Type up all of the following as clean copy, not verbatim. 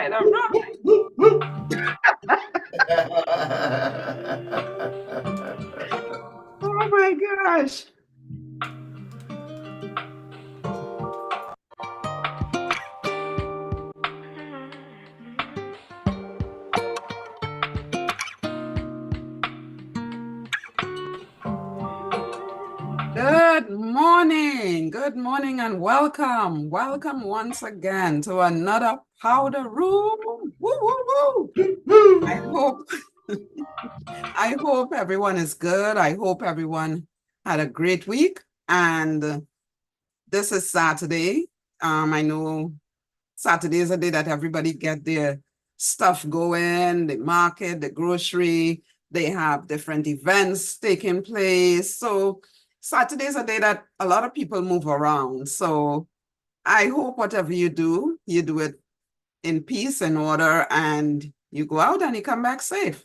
Oh my gosh. Good morning, and welcome. Welcome once again to another powder room. Woo, woo, woo. I hope I hope everyone is good. I hope everyone had a great week. And this is Saturday. I know Saturday is a day that everybody get their stuff going, the market, the grocery, they have different events taking place. So Saturday is a day that a lot of people move around. So I hope whatever you do it in peace and order, and you go out and you come back safe.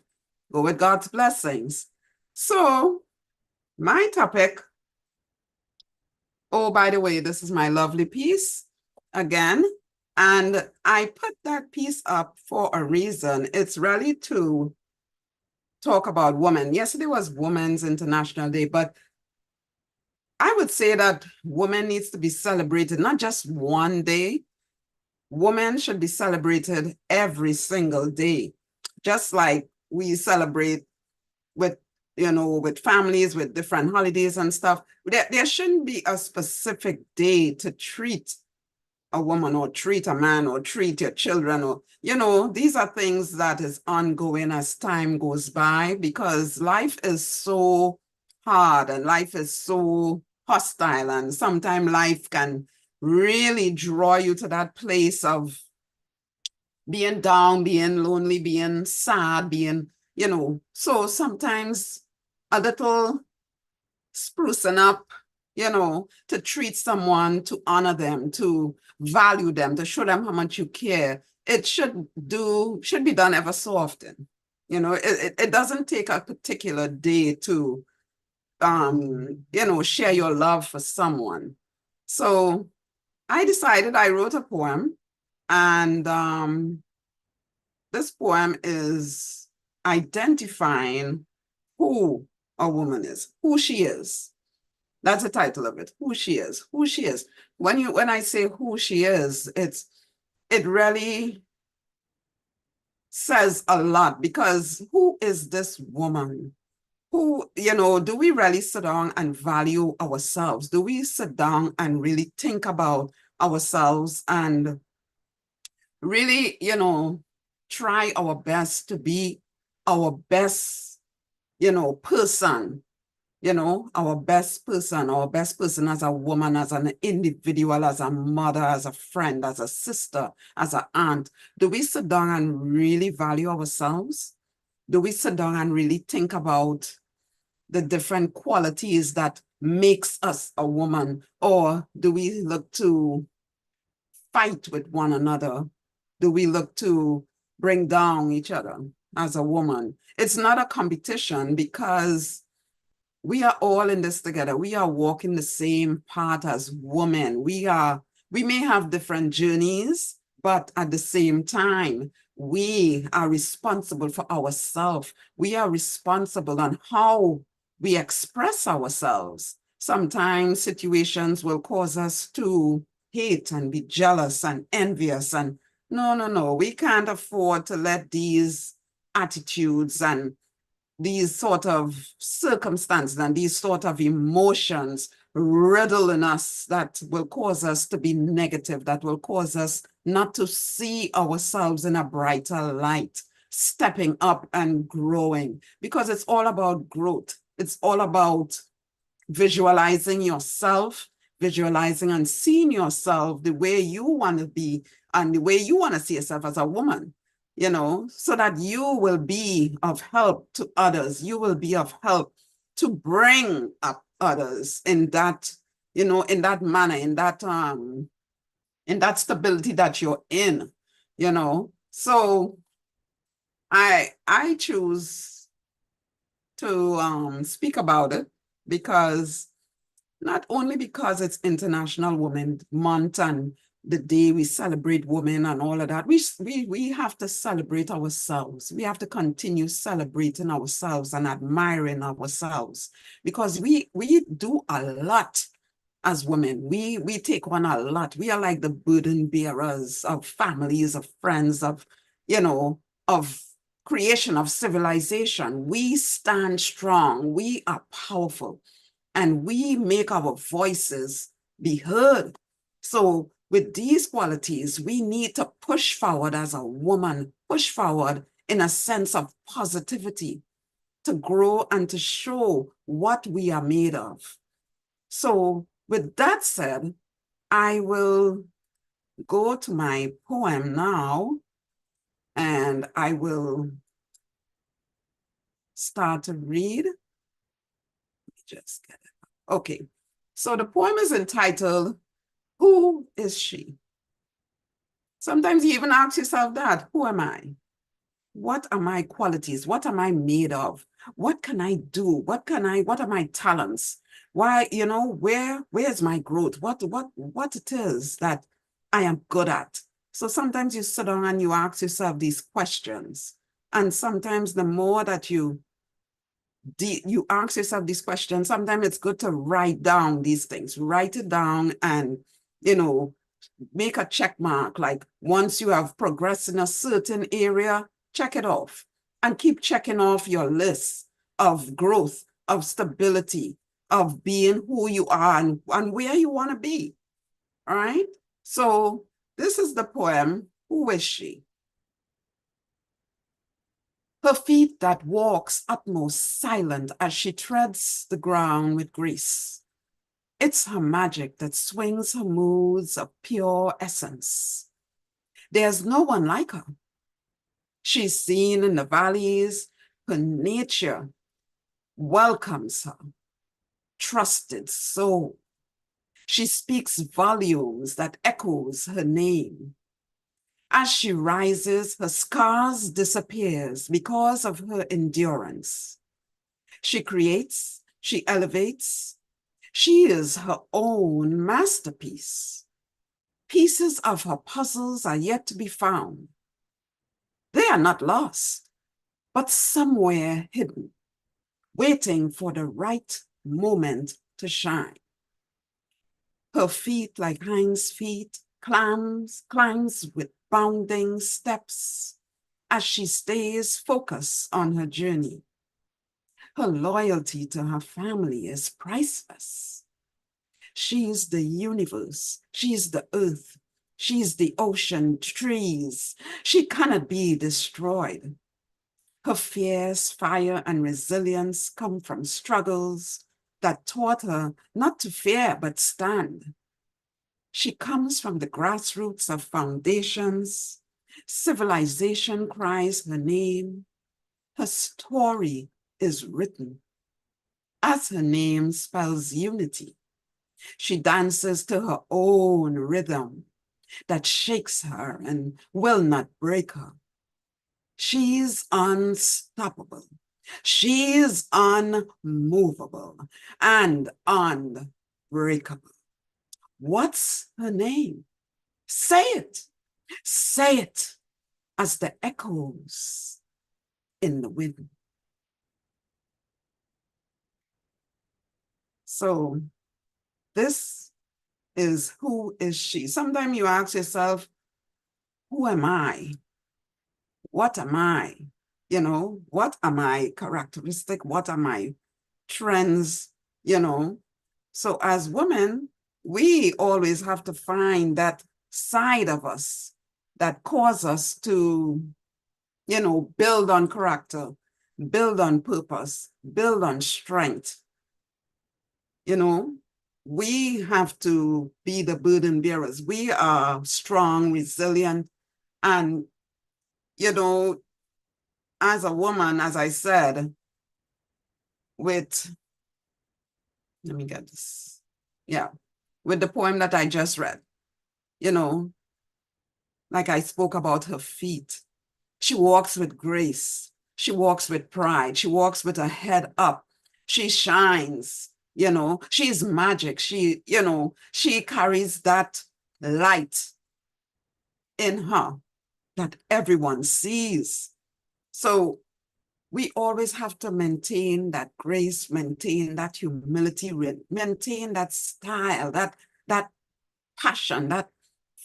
Go with God's blessings. So my topic, oh, by the way, this is my lovely piece again. And I put that piece up for a reason. It's really to talk about women. Yesterday was Women's International Day, but I would say that women needs to be celebrated, not just one day. Women should be celebrated every single day, just like we celebrate with, with families, with different holidays and stuff. There shouldn't be a specific day to treat a woman or treat a man or treat your children, or these are things that is ongoing as time goes by, because life is so hard and life is so hostile, and sometimes life can really draw you to that place of being down, being lonely, being sad, being, so sometimes a little sprucing up, to treat someone, to honor them, to value them, to show them how much you care. It should be done ever so often. It doesn't take a particular day to, share your love for someone. So I decided, I wrote a poem, and this poem is identifying who a woman is, who she is. That's the title of it. Who she is. Who she is. When I say who she is, it really says a lot, because who is this woman? Who, do we really sit down and value ourselves? Do we sit down and really think about ourselves and really, try our best to be our best, person, our best person as a woman, as an individual, as a mother, as a friend, as a sister, as an aunt? Do we sit down and really value ourselves? Do we sit down and really think about the different qualities that makes us a woman? Or do we look to fight with one another? Do we look to bring down each other as a woman? It's not a competition, because we are all in this together. We are walking the same path as women. We may have different journeys, but at the same time, we are responsible for ourselves. We are responsible on how we express ourselves. Sometimes situations will cause us to hate and be jealous and envious. And no, we can't afford to let these attitudes and these sort of circumstances and these sort of emotions riddle in us, that will cause us to be negative, that will cause us not to see ourselves in a brighter light, stepping up and growing, because it's all about growth. It's all about visualizing yourself, visualizing and seeing yourself the way you want to be and the way you want to see yourself as a woman, so that you will be of help to others. You will be of help to bring up others in that, in that manner, in that stability that you're in, So I choose to speak about it, because not only because it's International Women's Month, and the day we celebrate women and all of that, we have to celebrate ourselves. We have to continue celebrating ourselves and admiring ourselves, because we do a lot as women. We take on a lot. We are like the burden bearers of families, of friends, of, of creation, of civilization. We stand strong. We are powerful, and we make our voices be heard. So with these qualities, we need to push forward as a woman, push forward in a sense of positivity, to grow and to show what we are made of. So with that said, I will go to my poem now, and I will start to read. Let me just get it. Okay. So the poem is entitled, Who is She? Sometimes you even ask yourself that, who am I? What are my qualities? What am I made of? What can I do? What are my talents? Why, where's my growth? What it is that I am good at? So sometimes you sit down and you ask yourself these questions. And sometimes the more that you ask yourself these questions, sometimes it's good to write down these things, write it down, and, make a check mark. Like once you have progressed in a certain area, check it off, and keep checking off your list of growth, of stability, of being who you are and where you want to be. All right. So this is the poem, Who is She? Her feet that walks utmost silent as she treads the ground with grace. It's her magic that swings her moods of pure essence. There's no one like her. She's seen in the valleys. Her nature welcomes her, trusted soul. She speaks volumes that echoes her name. As she rises, her scars disappears because of her endurance. She creates, she elevates. She is her own masterpiece. Pieces of her puzzles are yet to be found. They are not lost, but somewhere hidden, waiting for the right moment to shine. Her feet, like hinds' feet, climbs with bounding steps as she stays focused on her journey. Her loyalty to her family is priceless. She is the universe. She is the earth. She is the ocean, trees. She cannot be destroyed. Her fierce fire and resilience come from struggles that taught her not to fear, but stand. She comes from the grassroots of foundations. Civilization cries her name. Her story is written as her name spells unity. She dances to her own rhythm that shakes her and will not break her. She's unstoppable. She's unmovable and unbreakable. What's her name? Say it. Say it as the echoes in the wind. So this is Who is She? Sometimes you ask yourself, who am I? What am I? What are my characteristics? What are my trends? So as women, we always have to find that side of us that cause us to, build on character, build on purpose, build on strength. We have to be the burden bearers. We are strong, resilient, and, as a woman, as I said, let me get this. Yeah, with the poem that I just read, like I spoke about her feet. She walks with grace. She walks with pride. She walks with her head up. She shines, she's magic. She carries that light in her that everyone sees. So we always have to maintain that grace, maintain that humility, maintain that style, that passion, that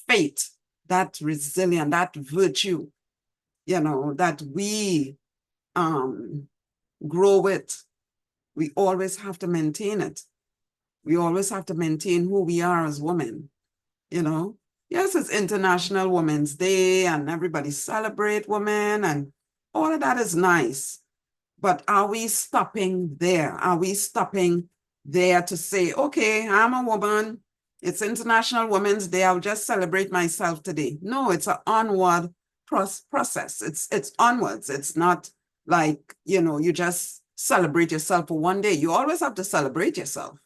faith, that resilience, that virtue, that we grow with. We always have to maintain it. We always have to maintain who we are as women, Yes, it's International Women's Day and everybody celebrate women and all of that is nice. But are we stopping there? Are we stopping there to say, okay, I'm a woman. It's International Women's Day. I'll just celebrate myself today. No, it's an onward process. It's onwards. It's not like, you just celebrate yourself for one day. You always have to celebrate yourself.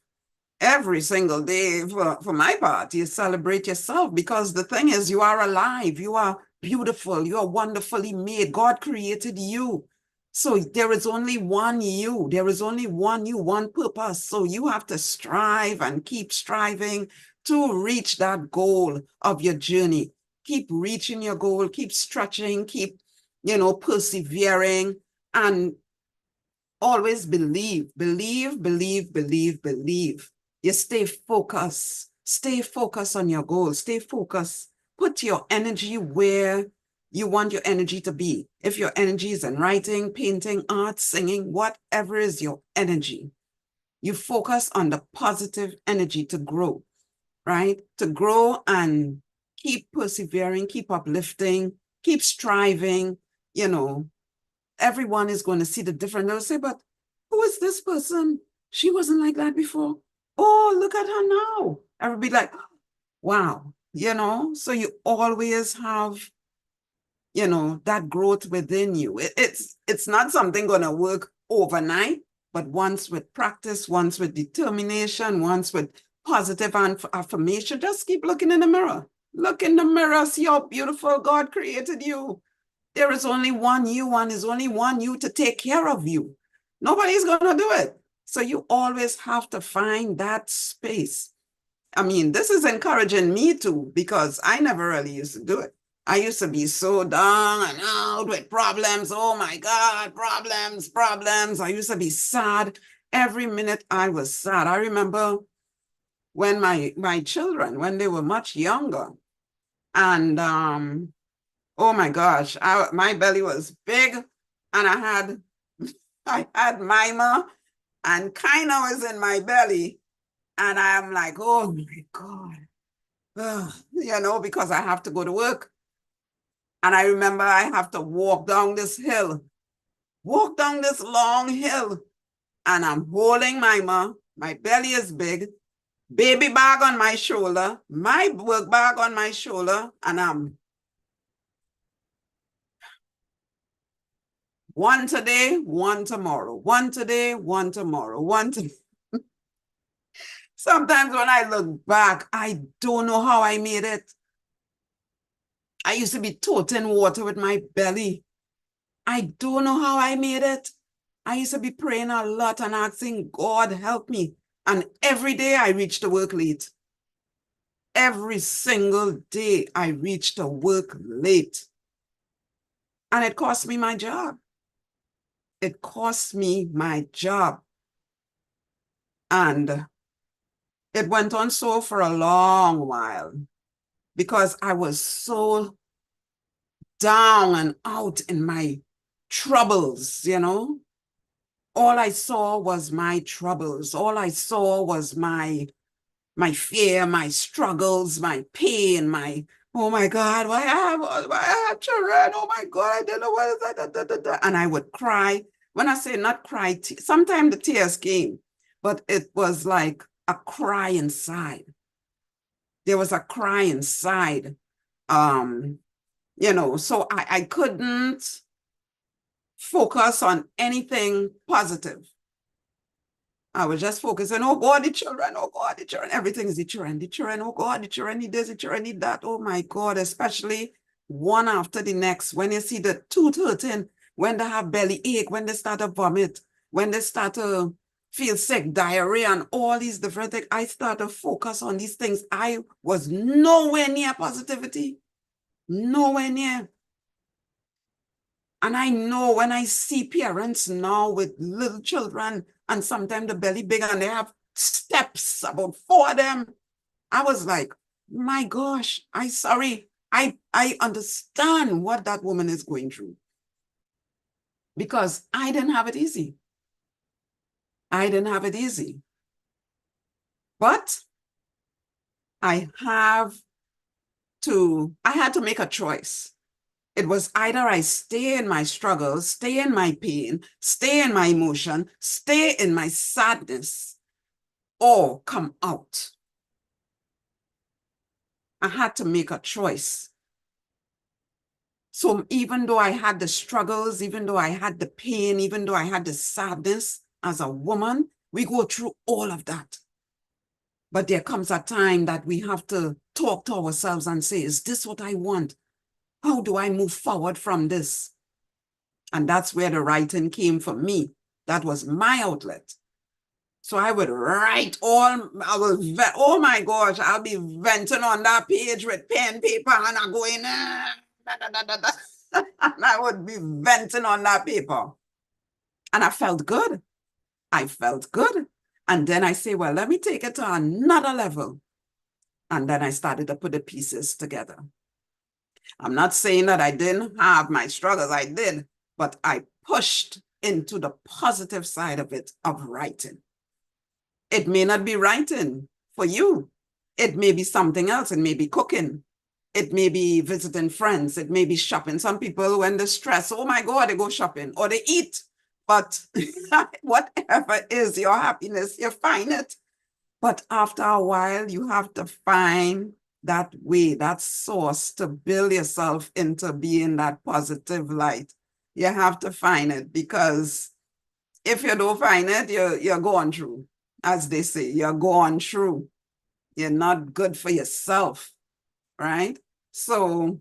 Every single day, for my part, you celebrate yourself because the thing is, you are alive. You are beautiful. You are wonderfully made. God created you. So there is only one you. There is only one you, one purpose. So you have to strive and keep striving to reach that goal of your journey. Keep reaching your goal, keep stretching, keep, persevering, and always believe. You stay focused. Stay focused on your goal. Stay focused. Put your energy where you want your energy to be. If your energy is in writing, painting, art, singing, whatever is your energy, you focus on the positive energy to grow, right? To grow and keep persevering, keep uplifting, keep striving. Everyone is going to see the difference. They'll say, but who is this person? She wasn't like that before. Oh, look at her now. Everybody like, wow, so you always have, that growth within you. It's not something going to work overnight, but once with practice, once with determination, once with positive affirmation, just keep looking in the mirror. Look in the mirror, see how beautiful God created you. There is only one you, and there's only one you to take care of you. Nobody's going to do it. So you always have to find that space. I mean, this is encouraging me too, because I never really used to do it. I used to be so down and out with problems. Oh my God, problems. I used to be sad. Every minute I was sad. I remember when my children, when they were much younger, and oh my gosh, my belly was big, and I had Mima, and kind of was in my belly, and I'm like, oh my God, because I have to go to work. And I remember I have to walk down this long hill, and I'm holding Mima. My belly is big, baby bag on my shoulder, my work bag on my shoulder, and I'm one today, one tomorrow, one today, one tomorrow, one today. Sometimes when I look back, I don't know how I made it. I used to be toting water with my belly. I don't know how I made it. I used to be praying a lot and asking God, help me. And every day I reached to work late. Every single day I reached to work late. And it cost me my job. It cost me my job. And it went on so for a long while because I was so down and out in my troubles, All I saw was my troubles. All I saw was my fear, my struggles, my pain, oh my God, why I have children? Oh my God, I didn't know what is that. Da, da, da, da. And I would cry. When I say not cry, sometimes the tears came, but it was like a cry inside. There was a cry inside. So I couldn't focus on anything positive. I was just focusing, oh God, the children, everything is the children, oh God, the children need this, the children need that. Oh my God, especially one after the next, when you see the tooth hurting, when they have belly ache, when they start to vomit, when they start to feel sick, diarrhea, and all these different things. I started to focus on these things. I was nowhere near positivity, nowhere near. And I know when I see parents now with little children and sometimes the belly big and they have steps, about 4 of them, I was like, my gosh, I understand what that woman is going through because I didn't have it easy. I didn't have it easy. But I had to make a choice. It was either I stay in my struggles, stay in my pain, stay in my emotion, stay in my sadness, or come out. I had to make a choice. So even though I had the struggles, even though I had the pain, even though I had the sadness as a woman, we go through all of that. But there comes a time that we have to talk to ourselves and say, is this what I want? How do I move forward from this? And that's where the writing came for me. That was my outlet. So I would write oh my gosh, I'll be venting on that page with pen, paper, and I'm going, and I would be venting on that paper. And I felt good. I felt good. And then I say, well, let me take it to another level. And then I started to put the pieces together. I'm not saying that I didn't have my struggles. I did, but I pushed into the positive side of it, of writing. It may not be writing for you. It may be something else. It may be cooking. It may be visiting friends. It may be shopping. Some people, when they're stressed, oh my God, they go shopping or they eat. But whatever is your happiness, you find it. But after a while, you have to find that way, that source to build yourself into being that positive light. You have to find it because if you don't find it, you're going through. As they say, you're going through. You're not good for yourself, right? So,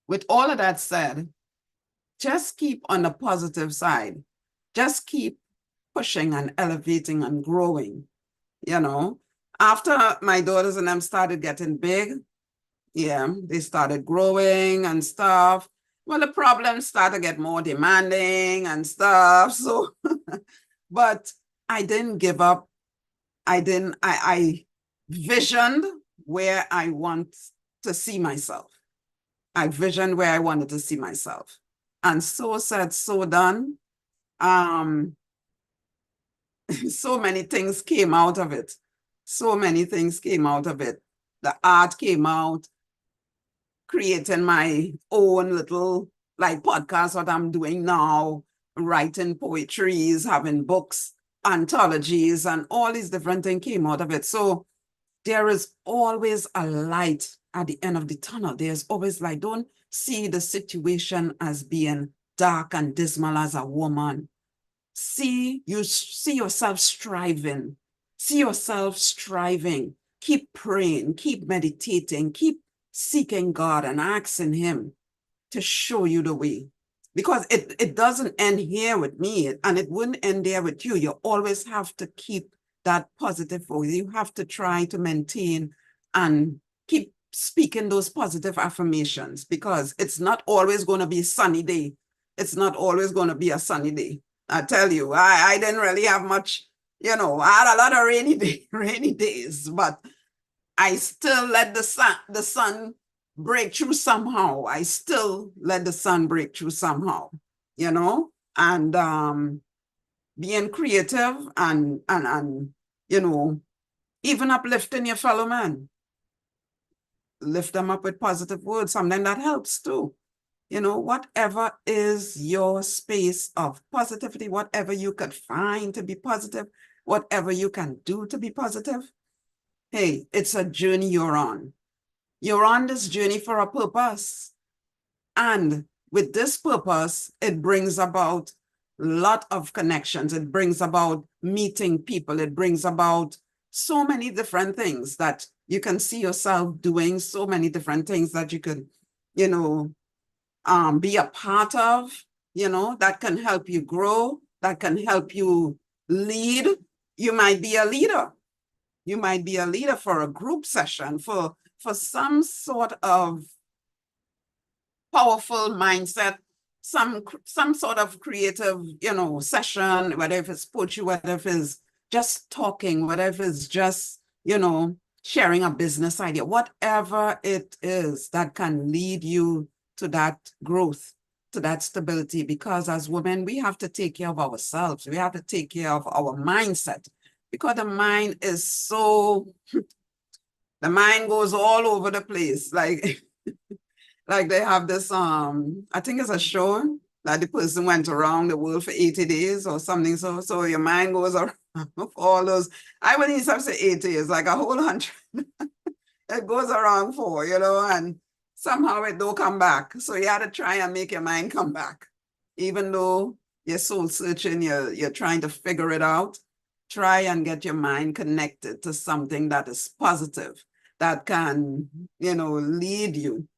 with all of that said, just keep on the positive side. Just keep pushing and elevating and growing, you know. After my daughters and them started getting big, yeah, they started growing and stuff. Well, the problems started to get more demanding and stuff. So, but I didn't give up. I visioned where I want to see myself. I visioned where I wanted to see myself. And so said, so done. So many things came out of it. So many things came out of it. The art came out, creating my own little like podcast, what I'm doing now, writing poetries, having books, anthologies, and all these different things came out of it. So there is always a light at the end of the tunnel. There's always like, don't see the situation as being dark and dismal as a woman. See yourself striving. See yourself striving. Keep praying, keep meditating, keep seeking God and asking him to show you the way. Because it doesn't end here with me and it wouldn't end there with you. You always have to keep that positive voice. You have to try to maintain and keep speaking those positive affirmations because it's not always going to be a sunny day. It's not always going to be a sunny day. I tell you, I didn't really have much, I had a lot of rainy days, but I still let the sun break through somehow. I still let the sun break through somehow, and being creative and even uplifting your fellow man. Lift them up with positive words. Sometimes that helps too. Whatever is your space of positivity, whatever you could find to be positive, whatever you can do to be positive, hey, it's a journey you're on. You're on this journey for a purpose. And with this purpose, it brings about a lot of connections. It brings about meeting people. It brings about so many different things that you can see yourself doing, so many different things that you could, be a part of, that can help you grow, that can help you lead. You might be a leader. You might be a leader for a group session, for some sort of powerful mindset, some sort of creative, session, whether if it's poetry, whether if it's just talking, whether if it's just, sharing a business idea, whatever it is that can lead you to that growth, to that stability. Because as women, we have to take care of ourselves. We have to take care of our mindset, because the mind is the mind goes all over the place. Like they have this, I think it's a show that the person went around the world for 80 days or something. So your mind goes around all those, I wouldn't even say 80 years, like a whole 100. It goes around for, and somehow it don't come back. So you have to try and make your mind come back. Even though you're soul searching, you're trying to figure it out, try and get your mind connected to something that is positive, that can, lead you.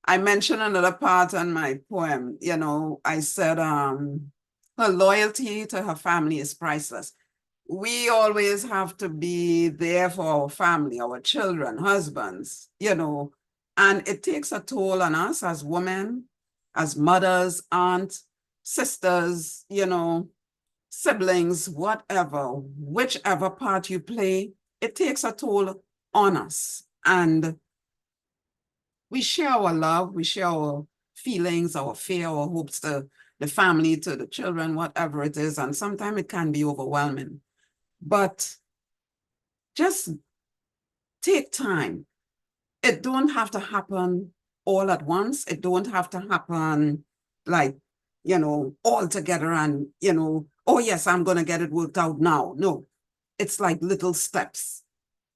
I mentioned another part in my poem. I said, her loyalty to her family is priceless. We always have to be there for our family, our children, husbands, and it takes a toll on us as women, as mothers, aunts, sisters, siblings, whatever, whichever part you play, it takes a toll on us. And we share our love, we share our feelings, our fear, our hopes to the family, to the children, whatever it is. And sometimes it can be overwhelming. But just take time. It don't have to happen all at once. It don't have to happen like, all together and, oh yes, I'm going to get it worked out now. No, it's like little steps.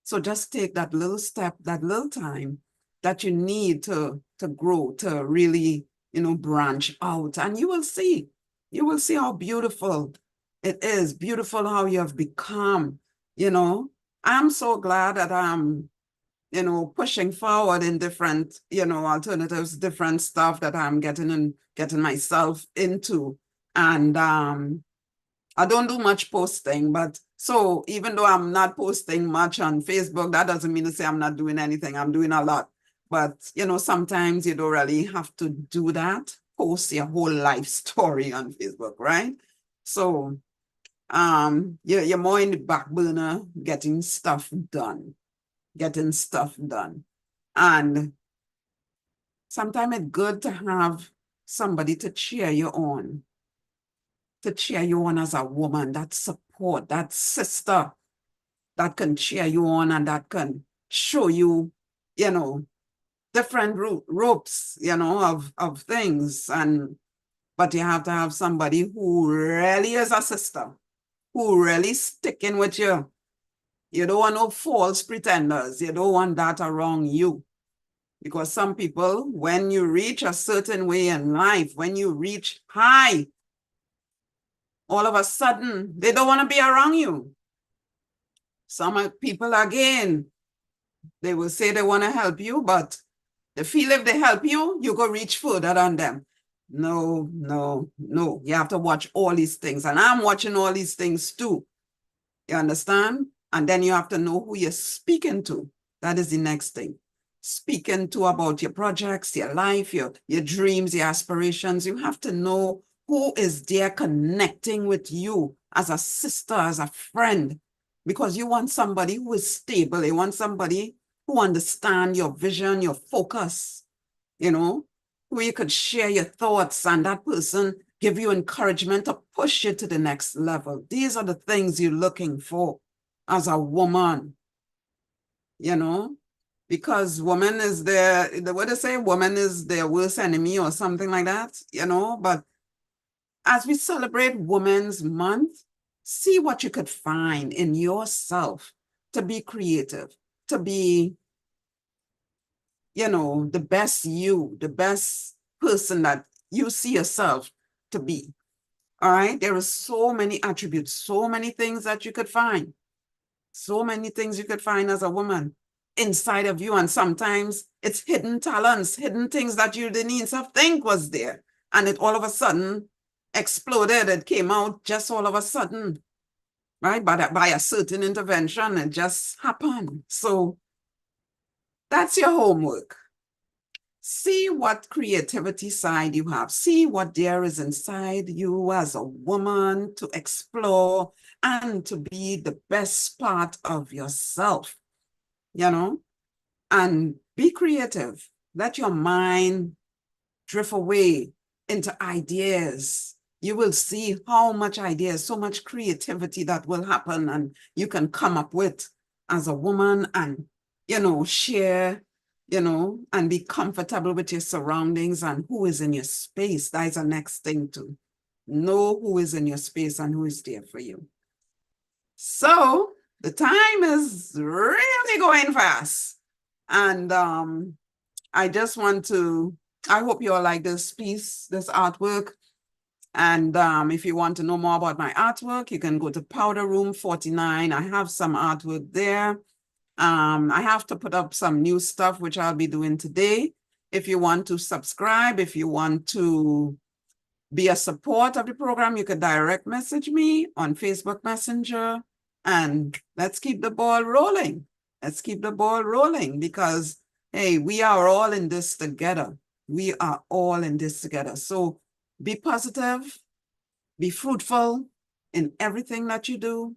So just take that little step, that little time that you need to grow, to really, branch out. And you will see how beautiful it is, beautiful how you have become, I'm so glad that I'm, pushing forward in different, alternatives, different stuff that I'm getting myself into. And I don't do much posting, but so even though I'm not posting much on Facebook, that doesn't mean to say I'm not doing anything. I'm doing a lot. But, sometimes you don't really have to do that, post your whole life story on Facebook, right? So you're more in the back burner, getting stuff done. And sometimes it's good to have somebody to cheer you on as a woman, that support, that sister that can cheer you on and that can show you, different ropes, of things. But you have to have somebody who really is a sister, who really sticking with you. You don't want no false pretenders. You don't want that around you. Because some people, when you reach a certain way in life, when you reach high, all of a sudden, they don't want to be around you. Some people, again, they will say they want to help you, but they feel if they help you, you go reach further than them. No. You have to watch all these things. And I'm watching all these things too. You understand? And then you have to know who you're speaking to. That is the next thing. Speaking to about your projects, your life, your dreams, your aspirations. You have to know who is there connecting with you as a sister, as a friend, because you want somebody who is stable. You want somebody who understands your vision, your focus, who you could share your thoughts and that person give you encouragement to push you to the next level. These are the things you're looking for as a woman, because woman is what they say, woman is their worst enemy or something like that, but as we celebrate Women's Month, see what you could find in yourself to be creative, to be, the best you, the best person that you see yourself to be. All right. There are so many attributes, so many things that you could find. So many things you could find as a woman inside of you. And sometimes it's hidden talents, hidden things that you didn't even think was there. And it all of a sudden exploded. It came out just all of a sudden, right? But by a certain intervention, it just happened. So that's your homework. See what creativity side you have. See what there is inside you as a woman to explore and to be the best part of yourself, you know, and be creative. Let your mind drift away into ideas. You will see how much ideas, so much creativity that will happen and you can come up with as a woman and, share, and be comfortable with your surroundings and who is in your space. That is the next thing to know who is in your space and who is there for you. So the time is really going fast. And I just want to, I hope you all like this piece, this artwork. And if you want to know more about my artwork, you can go to Powder Room 49. I have some artwork there. I have to put up some new stuff, which I'll be doing today. If you want to subscribe, if you want to be a support of the program, you can direct message me on Facebook Messenger. And let's keep the ball rolling. Let's keep the ball rolling because, hey, we are all in this together. We are all in this together. So be positive, be fruitful in everything that you do.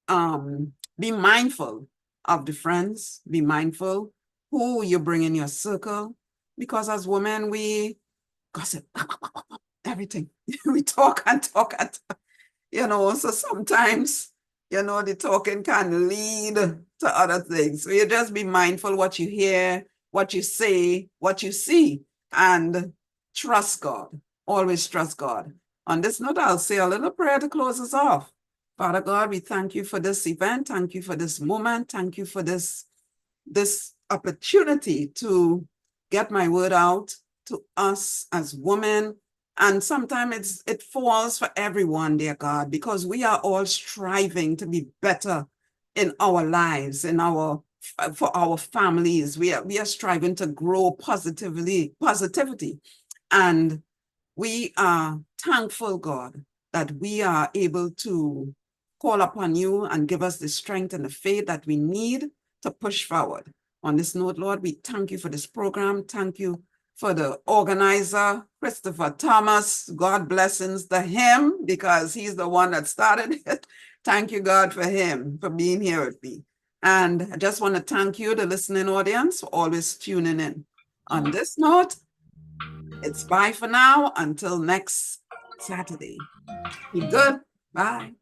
Be mindful of the friends. Be mindful who you bring in your circle. Because as women, we gossip everything. We talk and talk and talk, so sometimes, the talking can lead to other things. So you just be mindful what you hear, what you say, what you see, and trust God. Always trust God. On this note, I'll say a little prayer to close us off. Father God, we thank you for this event. Thank you for this moment. Thank you for this opportunity to get my word out to us as women. And sometimes it falls for everyone, dear God, because we are all striving to be better in our lives, for our families. We are striving to grow positivity. And we are thankful, God, that we are able to call upon you and give us the strength and the faith that we need to push forward. On this note, Lord, we thank you for this program. Thank you for the organizer, Christopher Thomas. God blessings to him because he's the one that started it. Thank you, God, for him, for being here with me. And I just want to thank you, the listening audience, for always tuning in. On this note, it's bye for now until next Saturday. Be good. Bye.